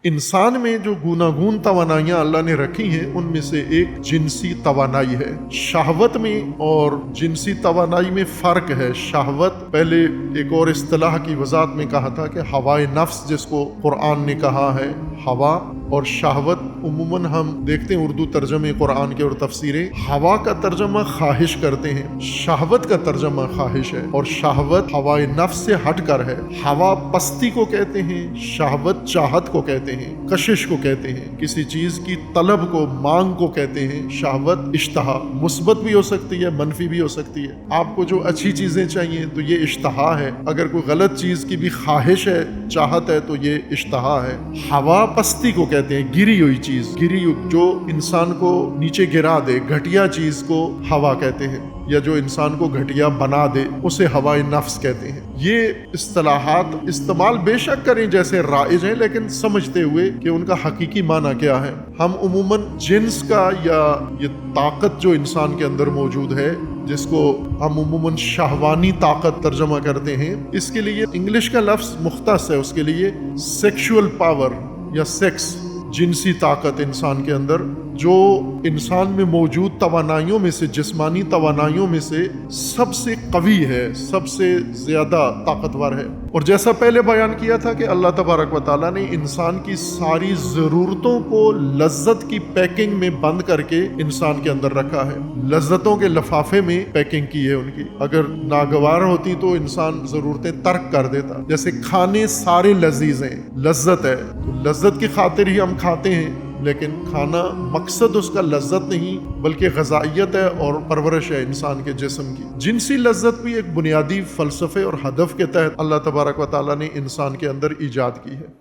इंसान में जो गूनागून तवानाइयाँ अल्लाह ने रखी हैं उनमें से एक जिनसी तवानाई है। शहवत में और जिनसी तवानाई में फ़र्क है। शहवत पहले एक और इस्तिलाह की वजाहत में कहा था कि हवाए नफ्स जिसको कुरान ने कहा है हवा, और शहवत उम्मूमन हम देखते हैं उर्दू तर्जमे कुरान के और तफसीरें, हवा का तर्जमा ख्वाहिश करते हैं, शहवत का तर्जमा ख्वाहिश है और शहवत हवाए नफ्स से हट कर है। हवा पस्ती को कहते हैं, शहवत चाहत को कहते हैं, कशिश को कहते हैं, किसी चीज़ की तलब को, मांग को कहते हैं। शहवत इश्तहा मुस्बत भी हो सकती है, मनफी भी हो सकती है। आपको जो अच्छी चीज़ें चाहिए तो ये इश्तहा है, अगर कोई गलत चीज़ की भी ख्वाहिश है, चाहत है तो ये इश्तहा है। हवा पस्ती को कहते हैं, गिरी हुई चीज़, गिरी जो इंसान को नीचे गिरा दे, घटिया चीज़ को हवा कहते हैं, या जो इंसान को घटिया बना दे उसे हवाए नफ्स कहते हैं। ये इस्तिलाहात इस्तेमाल बेशक करें जैसे राइज हैं, लेकिन समझते हुए कि उनका हकीकी माना क्या है। हम उमूमन जिन्स का या ये ताकत जो इंसान के अंदर मौजूद है, जिसको हम उमूमन शहवानी ताकत तर्जमा करते हैं, इसके लिए इंग्लिश का लफ्ज़ मुख्तस है, उसके लिए सेक्सुअल पावर या सेक्स, जिनसी ताकत इंसान के अंदर जो इंसान में मौजूद तवानाइयों में से, जिस्मानी तवानाइयों में से सबसे कवी है, सबसे ज़्यादा ताकतवर है। और जैसा पहले बयान किया था कि अल्लाह तबारक व तआला ने इंसान की सारी ज़रूरतों को लज्जत की पैकिंग में बंद करके इंसान के अंदर रखा है, लज्जतों के लफाफे में पैकिंग की है उनकी। अगर नागवार होती तो इंसान ज़रूरतें तर्क कर देता। जैसे खाने सारे लजीज हैं, लज्जत है तो लज्जत की खातिर ही हम खाते हैं, लेकिन खाना मकसद उसका लज्जत नहीं बल्कि ग़ज़ाइयत है और परवरिश है इंसान के जिस्म की। जिनसी लज्जत भी एक बुनियादी फ़लसफ़े और हदफ के तहत अल्लाह तबारक व तआला ने इंसान के अंदर ईजाद की है।